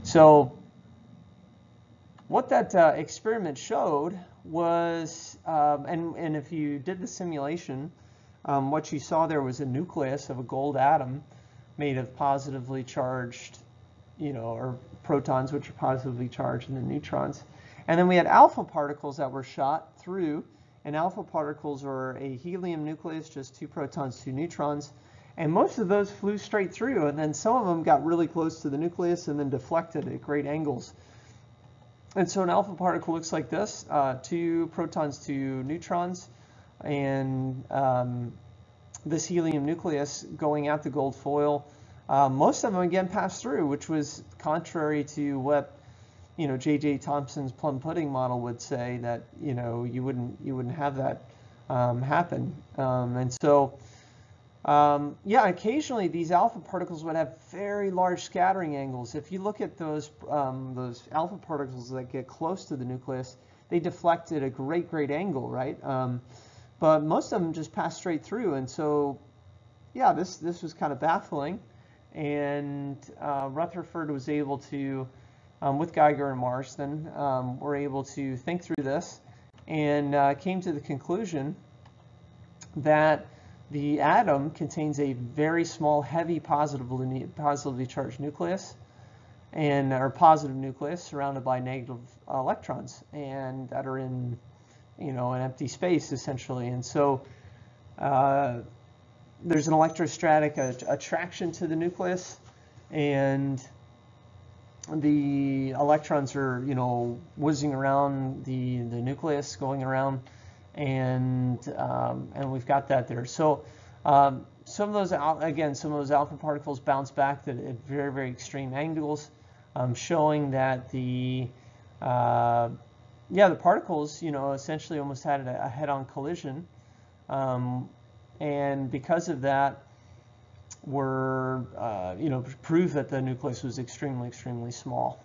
So what that experiment showed was, and if you did the simulation, what you saw there was a nucleus of a gold atom made of positively charged, or protons, which are positively charged, and then neutrons. And then we had alpha particles that were shot through, and alpha particles are a helium nucleus, just 2 protons, 2 neutrons. And most of those flew straight through, and then some of them got really close to the nucleus and then deflected at great angles. And so an alpha particle looks like this, 2 protons, 2 neutrons, and this helium nucleus going at the gold foil. Most of them again passed through, which was contrary to what J.J. Thomson's plum pudding model would say, that you wouldn't have that happen. And so yeah, occasionally these alpha particles would have very large scattering angles. If you look at those alpha particles that get close to the nucleus, they deflect at a great angle, right? But most of them just pass straight through, and so yeah, this was kind of baffling. And Rutherford was able to, with Geiger and Marsden, were able to think through this and came to the conclusion that the atom contains a very small, heavy, positively charged nucleus, or positive nucleus surrounded by negative electrons, and that are in, an empty space essentially. And so there's an electrostatic attraction to the nucleus, and the electrons are, whizzing around the nucleus, going around. And we've got that there. So some of those alpha particles bounce back at very extreme angles, showing that the particles essentially almost had a head-on collision, and because of that were prove that the nucleus was extremely small.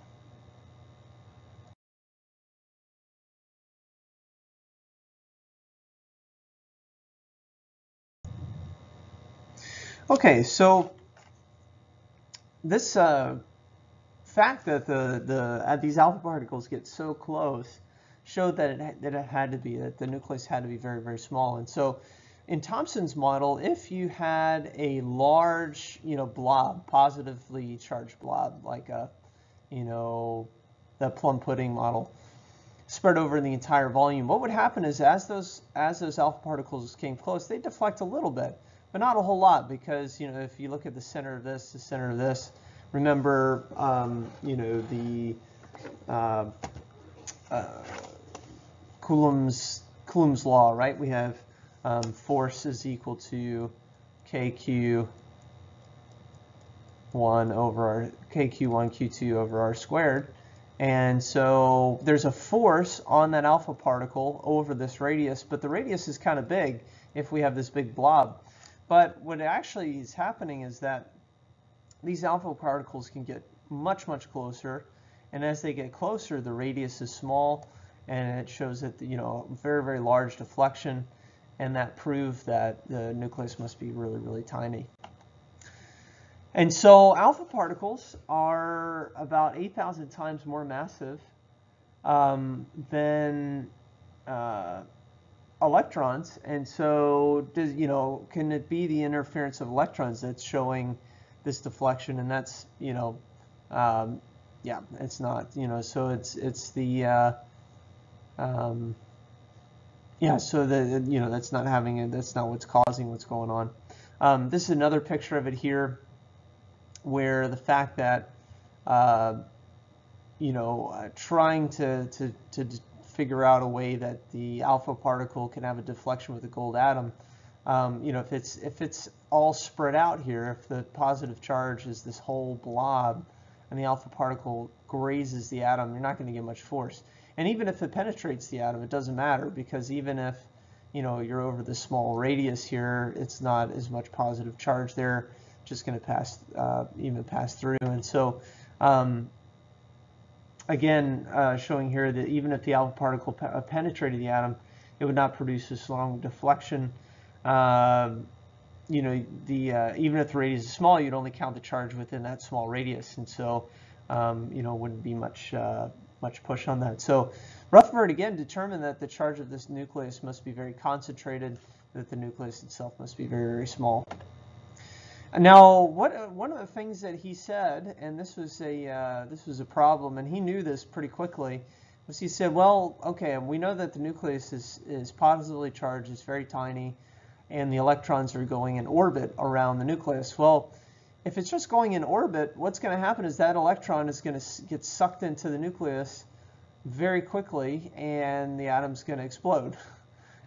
Okay, so this fact that these alpha particles get so close showed that the nucleus had to be very small. And so in Thomson's model, if you had a large blob, positively charged blob, like the plum pudding model, spread over the entire volume, what would happen is as those alpha particles came close, they deflect a little bit, but not a whole lot, because if you look at the center of this, remember the Coulomb's law, right? We have force is equal to KQ1 over KQ1 Q2 over R squared. And so there's a force on that alpha particle over this radius, but the radius is kind of big if we have this big blob. But what actually is happening is that these alpha particles can get much closer, and as they get closer, the radius is small, and it shows that very large deflection, and that proved that the nucleus must be really tiny. And so alpha particles are about 8,000 times more massive than electrons, and so can it be the interference of electrons that's showing this deflection? And that's yeah, it's not, so it's the yeah, so that's not having it, that's not what's causing what's going on. This is another picture of it here, where the fact that trying to figure out a way that the alpha particle can have a deflection with a gold atom, if it's all spread out here, if the positive charge is this whole blob and the alpha particle grazes the atom, you're not going to get much force. And even if it penetrates the atom, it doesn't matter, because even if you're over the small radius here, it's not as much positive charge there, just going to pass through. And so again, showing here that even if the alpha particle penetrated the atom, it would not produce a strong deflection. Even if the radius is small, you'd only count the charge within that small radius. And so wouldn't be much push on that. So Rutherford again determined that the charge of this nucleus must be very concentrated, that the nucleus itself must be very, very small. Now, one of the things that he said, and this was a problem, and he knew this pretty quickly, was he said, well, okay, we know that the nucleus is positively charged, it's very tiny, and the electrons are going in orbit around the nucleus. Well, if it's just going in orbit, what's going to happen is that electron is going to get sucked into the nucleus very quickly, and the atom's going to explode.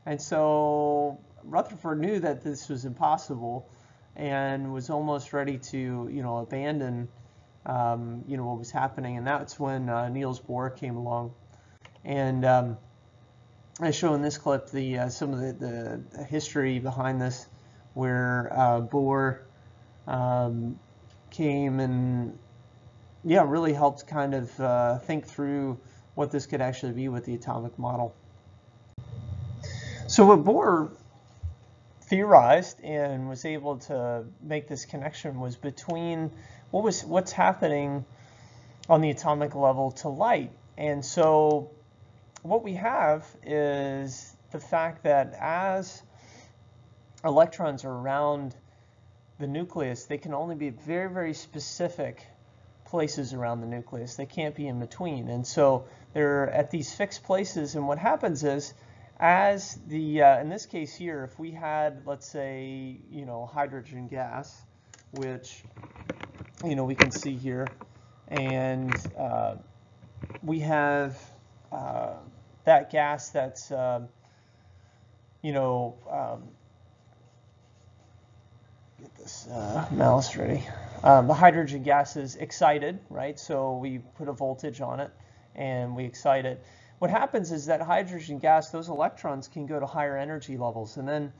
And so Rutherford knew that this was impossible, and was almost ready to, abandon, what was happening. And that's when Niels Bohr came along. And I show in this clip some of the history behind this, where Bohr came and, really helped kind of think through what this could actually be with the atomic model. So what Bohr theorized and was able to make this connection was between what's happening on the atomic level to light. And so what we have is the fact that as electrons are around the nucleus, they can only be very, very specific places around the nucleus. They can't be in between. And so they're at these fixed places, and what happens is, as in this case here, if we had, let's say, hydrogen gas, which, we can see here, and we have that gas that's, get this mouse ready. The hydrogen gas is excited, right? So we put a voltage on it, and we excite it. What happens is that hydrogen gas, those electrons can go to higher energy levels. And then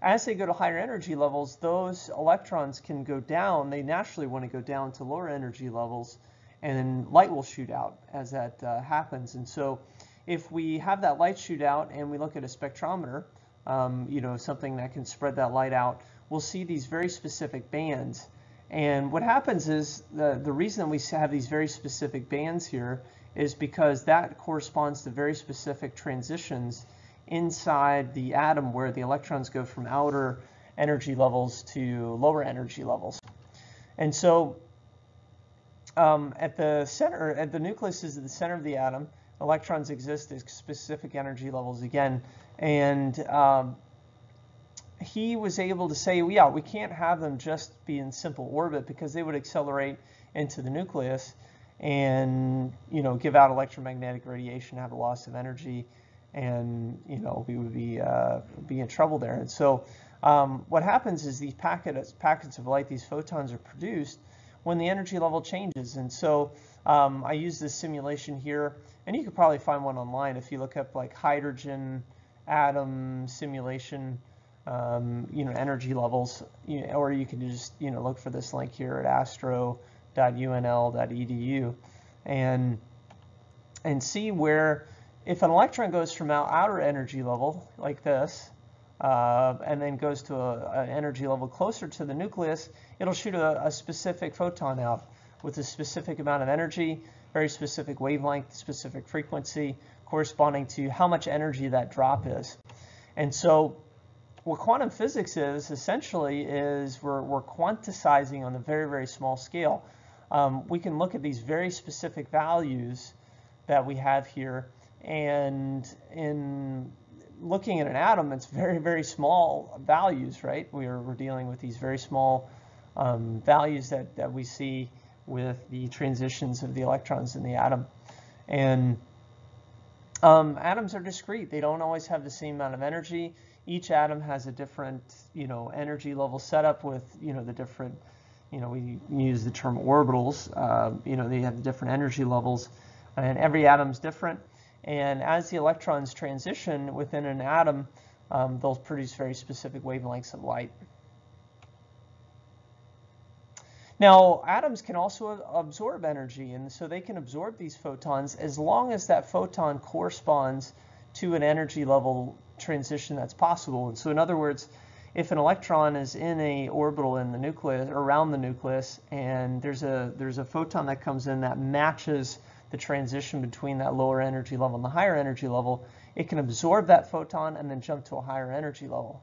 as they go to higher energy levels, those electrons can go down. They naturally want to go down to lower energy levels, and then light will shoot out as that happens. And so if we have that light shoot out and we look at a spectrometer, something that can spread that light out, we'll see these very specific bands. And what happens is the reason that we have these very specific bands here is because that corresponds to very specific transitions inside the atom, where the electrons go from outer energy levels to lower energy levels. And so at the nucleus is at the center of the atom. Electrons exist at specific energy levels again. And he was able to say, yeah, we can't have them just be in simple orbit, because they would accelerate into the nucleus and give out electromagnetic radiation, have a loss of energy, and we would be in trouble there. And so what happens is these packets of light, these photons, are produced when the energy level changes. And so I use this simulation here, and you could probably find one online if you look up like hydrogen atom simulation, energy levels, or you can just look for this link here at astro.unl.edu and see where, if an electron goes from outer energy level like this, and then goes to an energy level closer to the nucleus, it'll shoot a specific photon out with a specific amount of energy, very specific wavelength, specific frequency, corresponding to how much energy that drop is. And so what quantum physics is essentially is we're quantizing on a very, very small scale. We can look at these very specific values that we have here, and in looking at an atom, it's very, very small values, right? We're dealing with these very small values that we see with the transitions of the electrons in the atom. And atoms are discrete. They don't always have the same amount of energy. Each atom has a different, energy level setup with, the different, we use the term orbitals. They have different energy levels, and every atom's different. And as the electrons transition within an atom, they'll produce very specific wavelengths of light. Now, atoms can also absorb energy, and so they can absorb these photons as long as that photon corresponds to an energy level transition that's possible. And so in other words, if an electron is in a orbital in the nucleus, or around the nucleus, and there's a photon that comes in that matches the transition between that lower energy level and the higher energy level, it can absorb that photon and then jump to a higher energy level.